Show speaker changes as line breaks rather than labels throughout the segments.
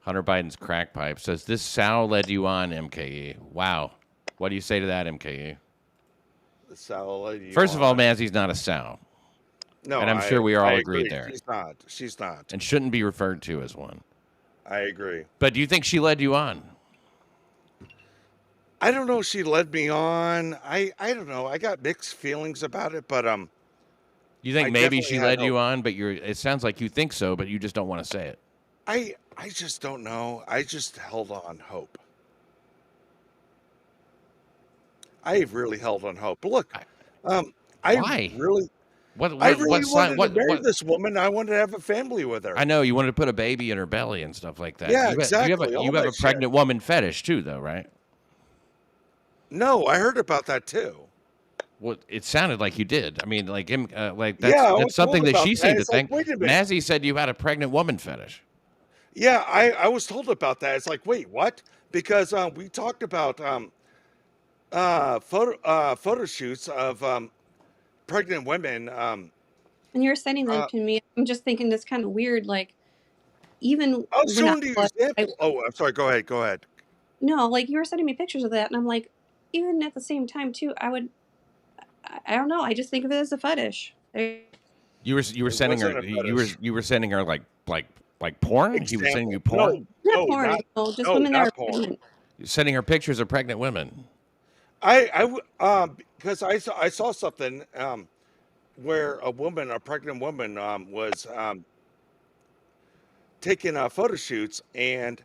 Hunter Biden's crack pipe says this sow led you on, MKE. Wow. What do you say to that, MKE?
The sow led you
First of all,
on.
Mazzy's not a sow.
No,
And I'm sure we are
I
all
agree.
agreed there.
She's not. She's not.
And shouldn't be referred to as one.
I agree.
But do you think she led you on?
I don't know if she led me on. I don't know. I got mixed feelings about it, but
You think
I
maybe
definitely
she
had
led you
hope.
on, but it sounds like you think so, but you just don't want to say it.
I just don't know. I just held on hope. I really held on hope. But look, I
Why?
really
What
I
what
really
what sign
wanted to marry
what
this woman. I wanted to have a family with her.
I know you wanted to put a baby in her belly and stuff like that.
Yeah,
You have a
exactly. All
you have a
that shit.
pregnant woman fetish too, though, right?
No, I heard about that too.
Well, it sounded like you did. I mean, like him, like
Yeah, I
that's
was told
something that
about
she
that.
seemed to
It's like,
think.
wait a minute.
Mazzy said you had a pregnant woman fetish.
Yeah, I was told about that. It's like, wait, what? Because we talked about photo shoots of pregnant women.
And you're sending them
Uh,
to me. I'm just thinking that's kind of weird. Like, even
I was
when I
showing you
was,
example. Oh, I'm sorry. Go ahead. Go ahead.
no, like you were sending me pictures of that, and I'm like, even at the same time too, I don't know. I just think of it as a fetish.
You were
It
sending her
wasn't a fetish.
you were sending her like porn. He was sending you
Example.
porn.
Not porn, just women that are
Not porn.
pregnant.
You're sending her pictures of pregnant women.
Because I saw something where a pregnant woman, was taking photo shoots, and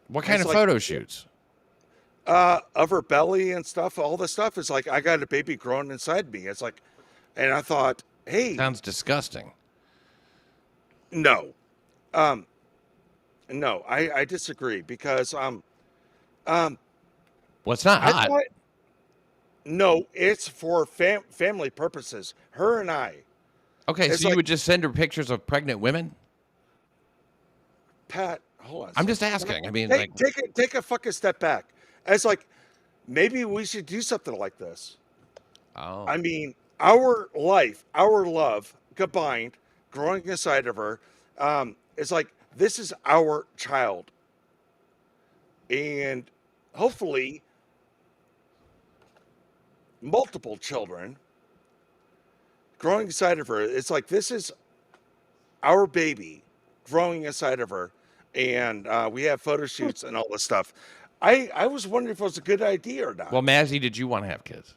What kind
it's
of
like
photo shoots?
of her belly and stuff. All this stuff is like, I got a baby growing inside me. It's like, and I thought, hey,
Sounds disgusting.
no, um, no, I disagree because um,
Well, it's not
I
hot.
thought no, it's for family purposes. Her and I.
Okay,
It's
so you
like,
would just send her pictures of pregnant women?
Pat, hold on a
I'm just
second.
asking. I mean, like,
Take a fucking step back. It's like, maybe we should do something like this.
oh,
I mean, our life, our love combined, growing inside of her, it's like, this is our child, and hopefully multiple children growing inside of her. It's like, this is our baby growing inside of her, and we have photo shoots and all this stuff. I was wondering if it was a good idea or not.
well, Mazzy, did you want to have kids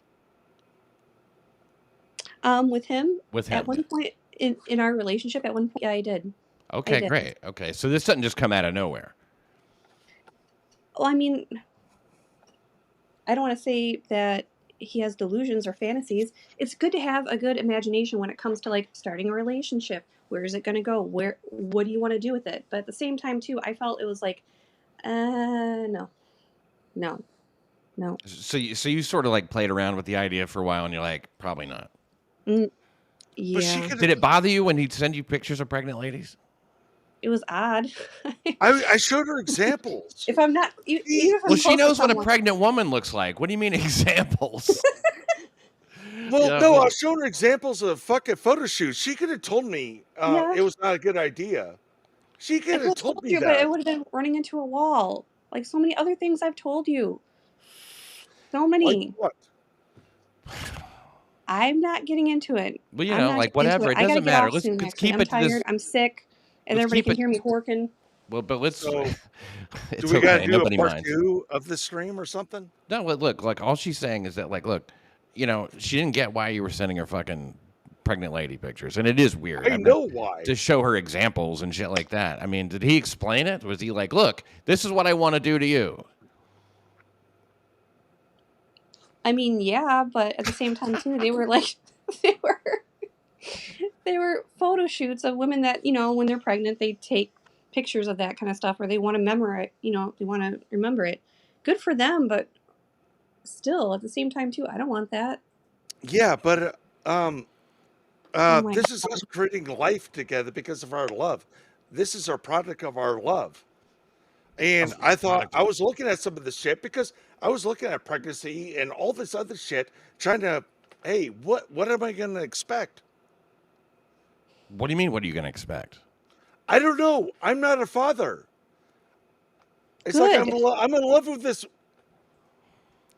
With him
with
at
him?
one point in our relationship, at one point, yeah, I did.
Okay,
did.
great. Okay, so this doesn't just come out of nowhere.
Well, I mean, I don't want to say that he has delusions or fantasies. It's good to have a good imagination when it comes to like starting a relationship. Where is it going to go? What do you want to do with it? But at the same time, too, I felt it was like, no.
So you sort of like played around with the idea for a while, and you're like, probably not.
But she
Yeah,
could
Did
have.
it bother you when he'd send you pictures of pregnant ladies?
it was odd.
I showed her examples.
If I'm not, even
See,
if I'm
Well, she
close to
knows what a
someone,
pregnant woman looks like. What do you mean examples?
well,
Yeah,
no, I
well,
was showing her examples of fucking photo shoots. She could have told me
yeah,
it was not a good idea. She
I
could
could
have
have
told
told
me
you, but it
that.
would have been running into a wall. Like so many other things I've told you. So
Like
many.
what?
I'm not getting into it.
well, you
I'm
know,
not
like
getting into
whatever.
it.
It
I gotta
doesn't
get
matter.
off soon,
Let's
actually.
keep
I'm
it to
tired.
this.
I'm sick. And
Let's
everybody
keep
can
it.
hear me horking.
Well, but let's.
So, do
It's
we got to
okay.
do a
Nobody
part
minds.
2 of the stream or something?
No, look. Like all she's saying is that, like, look, you know, she didn't get why you were sending her fucking pregnant lady pictures, and it is weird.
I
I mean,
know why.
to show her examples and shit like that. I mean, did he explain it? Was he like, look, this is what I want to do to you?
I mean, yeah, but at the same time too, they were like they were they were photo shoots of women that, when they're pregnant, they take pictures of that kind of stuff or they want to they want to remember it. Good for them, but still at the same time too, I don't want that.
Yeah, but um,
Oh my
this is
God.
us creating life together because of our love. This is our product of our love. And I thought,
Product
I was looking at some of the shit because I was looking at pregnancy and all this other shit, trying to, hey, what am I going to expect?
What do you mean? What are you going to expect?
I don't know. I'm not a father. It's like
Good.
I'm in love with this.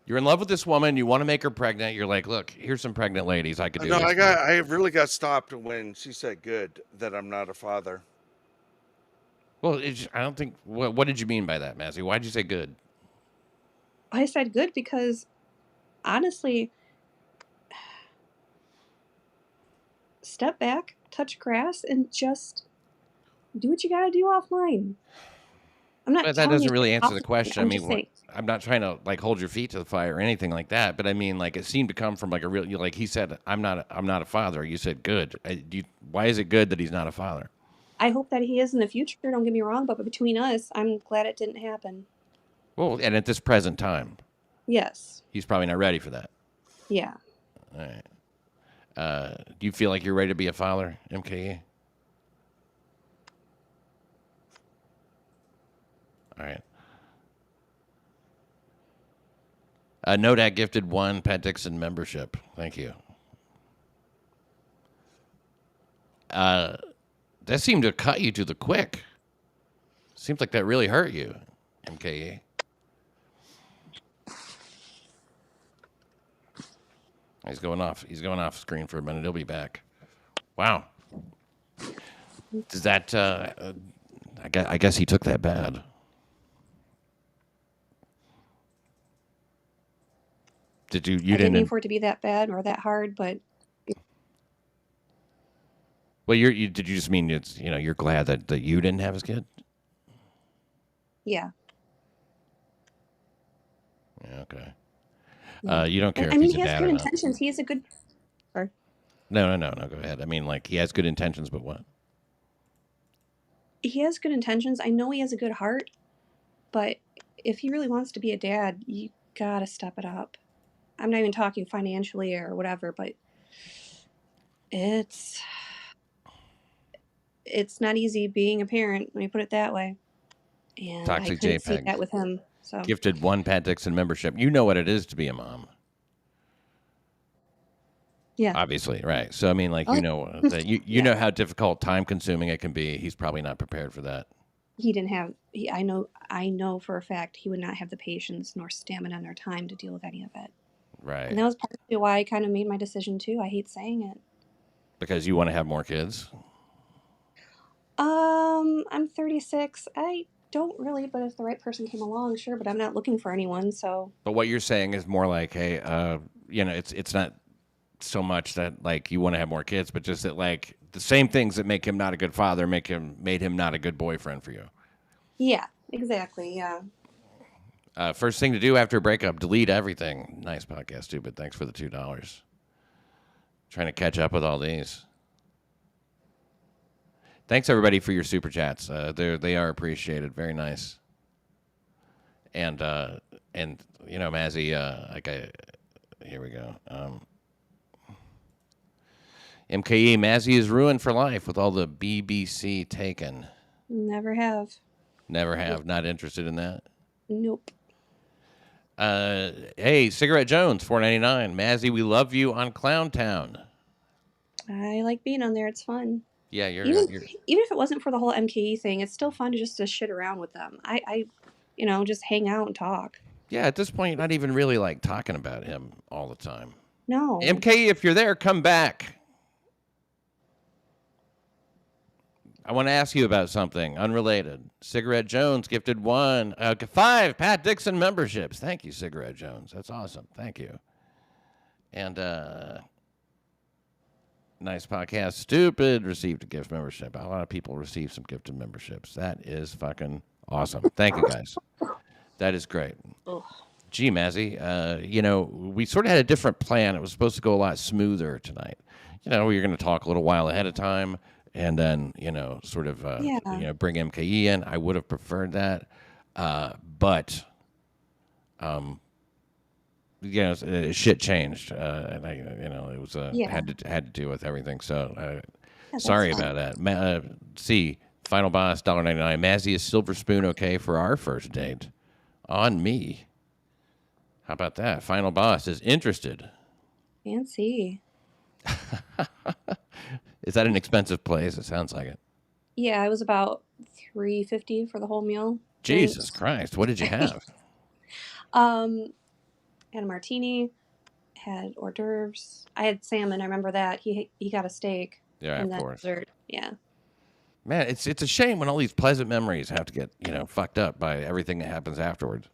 You're in love with this woman. You want to make her pregnant. You're like, look, here's some pregnant ladies. I could do
No,
this.
I really got stopped when she said good that I'm not a father.
Well, I don't think. What did you mean by that, Mazzy? Why'd you say good?
I said good because honestly, step back, touch grass, and just do what you gotta do offline. I'm not
But that
telling you
doesn't really answer the
opposite.
question. I
I'm
mean,
just saying.
I'm not trying to like hold your feet to the fire or anything like that. But I mean, like it seemed to come from like a real. Like he said, I'm not a father. You said good. Why is it good that he's not a father?
I hope that he is in the future. Don't get me wrong, but between us, I'm glad it didn't happen.
Well, and at this present time,
Yes.
he's probably not ready for that.
Yeah.
All right. Do you feel like you're ready to be a father, MKE? All right. Nodak gifted 1 Pat Dixon membership. Thank you. That seemed to cut you to the quick. Seems like that really hurt you, MKE. He's going off. He's going off screen for a minute. He'll be back. Wow. Does that? I guess he took that bad. Did you? You
I didn't mean
didn't.
for it to be that bad or that hard, but
Well, did you just mean it's you're glad that you didn't have his kid?
yeah.
Yeah, okay.
Yeah.
You don't care
I
if
mean,
he's a
he has
dad
good
or not.
intentions. He is a good. Sorry.
No. Go ahead. I mean, like he has good intentions, but what?
He has good intentions. I know he has a good heart, but if he really wants to be a dad, you gotta step it up. I'm not even talking financially or whatever, but it's not easy being a parent. Let me put it that way. And I
Toxic
couldn't see
JPEG
that with him. So
gifted 1 Pat Dixon membership. You know what it is to be a mom.
yeah.
Obviously, right. So I mean, like
Oh,
that you
yeah.
know how difficult, time consuming it can be. He's probably not prepared for that.
He didn't have. I know for a fact he would not have the patience nor stamina nor time to deal with any of it.
Right.
And that was partially why I kind of made my decision too. I hate saying it.
Because you want to have more kids.
I'm 36. I don't really, but if the right person came along, sure. But I'm not looking for anyone. So
But what you're saying is more like, hey, it's not so much that like you want to have more kids, but just that like the same things that make him not a good father made him not a good boyfriend for you.
yeah, exactly. Yeah.
First thing to do after a breakup, delete everything. Nice podcast, stupid. Thanks for the $2. Trying to catch up with all these. Thanks everybody for your super chats. They are appreciated. Very nice. And Mazzy, here we go. MKE, Mazzy is ruined for life with all the BBC taken.
Never have.
Never have. Not interested in that.
Nope.
Hey, Cigarette Jones, $4.99. Mazzy, we love you on Clown Town.
I like being on there. It's fun.
Yeah, you're
Even if it wasn't for the whole MKE thing, it's still fun just to shit around with them. I just hang out and talk.
yeah. At this point, you're not even really like talking about him all the time.
No.
MKE, if you're there, come back. I want to ask you about something unrelated. Cigarette Jones gifted 5 Pat Dixon memberships. Thank you, Cigarette Jones. That's awesome. Thank you. And nice podcast. Stupid received a gift membership. A lot of people received some gifted memberships. That is fucking awesome. Thank you, guys. That is great.
Ugh.
Gee, Mazzy, we sort of had a different plan. It was supposed to go a lot smoother tonight. We were going to talk a little while ahead of time. And then, sort of, bring MKE in. I would have preferred that. But, shit changed. And it was, had to do with everything. So, sorry about that. Final boss, $1.99. Mazzy, is silver spoon okay for our first date? On me. How about that? Final boss is interested.
Fancy.
Is that an expensive place? It sounds like it.
Yeah, it was about $3.50 for the whole meal.
Jesus
Drinks.
Christ, what did you have?
Had a martini, had hors d'oeuvres. I had salmon. I remember that. He got a steak.
Yeah,
And
of
then
course.
dessert. Yeah.
Man, it's a shame when all these pleasant memories have to get, fucked up by everything that happens afterwards.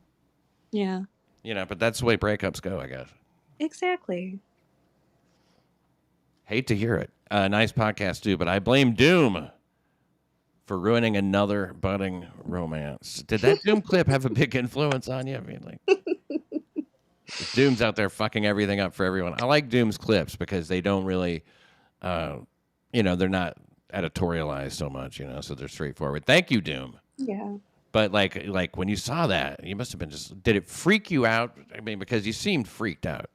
Yeah.
But that's the way breakups go, I guess.
Exactly.
Hate to hear it. Nice podcast too, but I blame Doom for ruining another budding romance. Did that Doom clip have a big influence on you? I mean, like, Doom's out there fucking everything up for everyone. I like Doom's clips because they don't really, they're not editorialized so much, so they're straightforward. Thank you, Doom.
Yeah.
But like when you saw that, you must have been did it freak you out? I mean, because you seemed freaked out.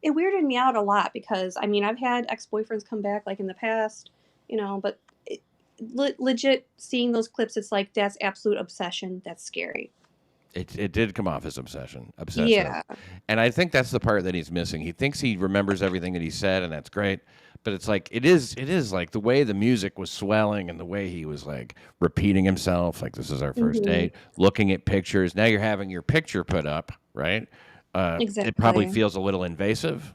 It weirded me out a lot because, I mean, I've had ex-boyfriends come back like in the past, but legit seeing those clips, it's like, that's absolute obsession. That's scary.
It did come off as obsessive.
Yeah.
And I think that's the part that he's missing. He thinks he remembers everything that he said, and that's great. But it's like it is like the way the music was swelling and the way he was like repeating himself, like this is our first date, looking at pictures. Now you're having your picture put up, right?
Exactly.
It probably feels a little invasive.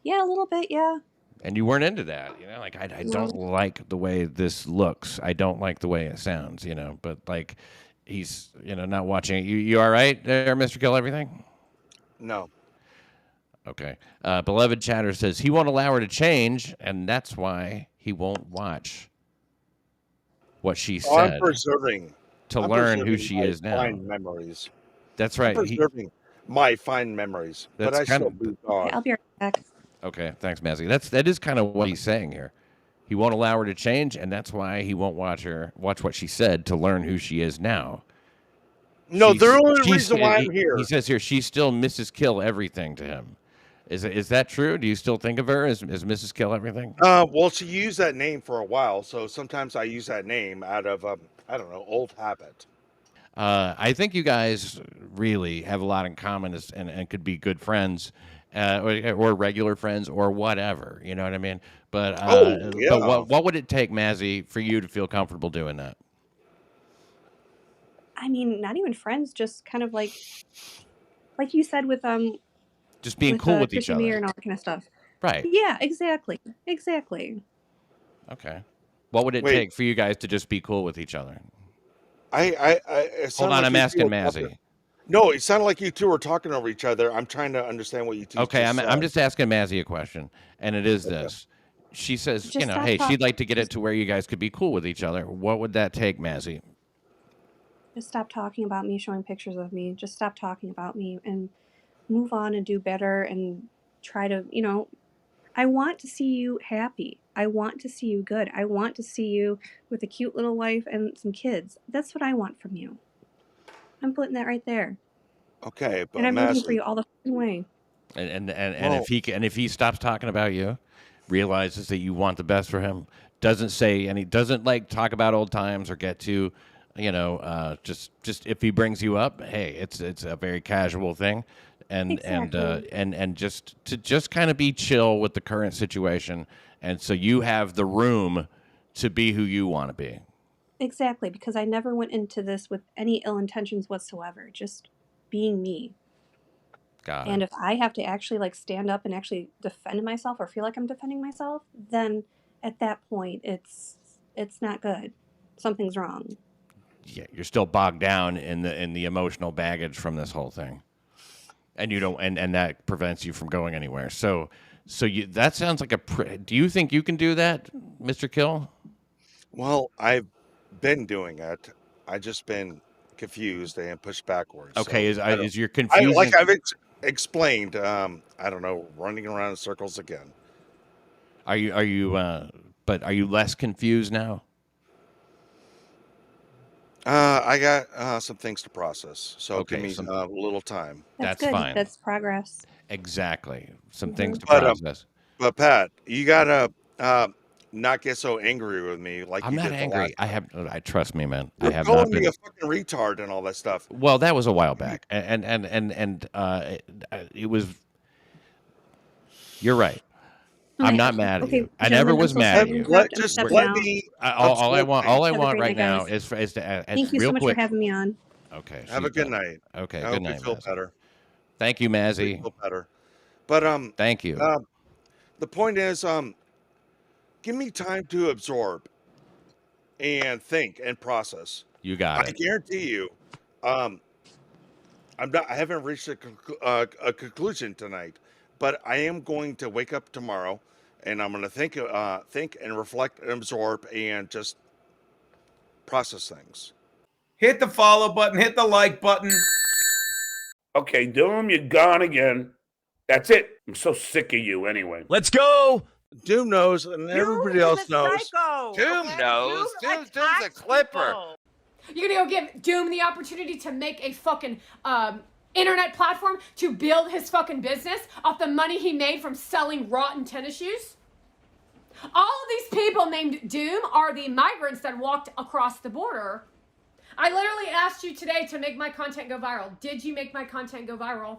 Yeah, a little bit, yeah.
And you weren't into that, like I don't like the way this looks. I don't like the way it sounds, but like he's, not watching it. You all right there, Mr. Kill Everything?
No.
Okay. Beloved Chatter says he won't allow her to change, and that's why he won't watch what she said.
I'm preserving
to learn who she is now.
Fine memories.
That's right.
I'm preserving my fine memories, but I still boot off.
Okay, I'll be right back.
Okay, thanks, Mazzy. That is kind of what he's saying here. He won't allow her to change, and that's why he won't watch what she said to learn who she is now.
No, the only reason why I'm here.
He says here she's still Mrs. Kill Everything to him. Is that true? Do you still think of her as Mrs. Kill Everything?
Well, she used that name for a while, so sometimes I use that name out of I don't know, old habit.
I think you guys really have a lot in common and could be good friends. Or regular friends or whatever, you know what I mean? But but what would it take, Mazzy, for you to feel comfortable doing that?
I mean, not even friends, just kind of like you said with
just being cool with each other
and all that kind of stuff.
Right.
Yeah, exactly.
Okay. What would it take for you guys to just be cool with each other?
Hold
on, I'm asking Mazzy.
No, it sounded like you two were talking over each other. I'm trying to understand what you two.
Okay, I'm just asking Mazzy a question, and it is this. She says, hey, she'd like to get it to where you guys could be cool with each other. What would that take, Mazzy?
Just stop talking about me, showing pictures of me. Just stop talking about me and move on and do better and try to, I want to see you happy. I want to see you good. I want to see you with a cute little wife and some kids. That's what I want from you. I'm putting that right there.
Okay, but
and I'm rooting for you all the way.
And if he stops talking about you, realizes that you want the best for him, doesn't say and he doesn't like talk about old times or get to, just if he brings you up, hey, it's a very casual thing, and just kind of be chill with the current situation, and so you have the room to be who you want to be.
Exactly, because I never went into this with any ill intentions whatsoever, just being me.
Got it.
And if I have to actually stand up and actually defend myself or feel like I'm defending myself, then at that point it's not good. Something's wrong.
Yeah, you're still bogged down in the emotional baggage from this whole thing, and you don't, and that prevents you from going anywhere. So that sounds like do you think you can do that, Mr. Kill?
Well, I've been doing it. I just been confused and pushed backwards.
Okay, so is your confusion
like I've explained? I don't know, running around in circles again.
Are you less confused now?
I got some things to process, so give me a little time.
That's good.
Fine.
That's progress.
Exactly, some things to process.
But Pat, you gotta not get so angry with me like
I'm
you
not
did
angry. I trust me, man.
You're
I have not been
me a fucking retard and all that stuff.
Well, that was a while back, and it was. You're right. I'm not mad at you.
Okay,
I never
gentlemen, I'm
was
so
mad
sorry
at
to
you.
interrupt. I'm
Just
stepping
let
out.
me
All I want
Have a great
right
night,
now
guys.
is
Thank you
real
so much
quick.
for having me on.
Okay,
have
she's
a good
done.
night.
Okay,
I
good
hope you
night,
feel
Mazzy.
better.
Thank you,
You
Mazzy.
feel better. But
Thank you.
the point is, give me time to absorb and think and process.
You got
I
it.
guarantee you, um, I haven't reached a conclusion tonight, but I am going to wake up tomorrow, and I'm going to think and reflect and absorb and just process things.
Hit the follow button. Hit the like button. Okay, Doom, you're gone again. That's it. I'm so sick of you anyway.
Let's go.
Doom knows, and everybody else knows.
Doom knows. Doom's a clipper.
You're gonna go give Doom the opportunity to make a fucking internet platform to build his fucking business off the money he made from selling rotten tennis shoes? All of these people named Doom are the migrants that walked across the border. I literally asked you today to make my content go viral. Did you make my content go viral?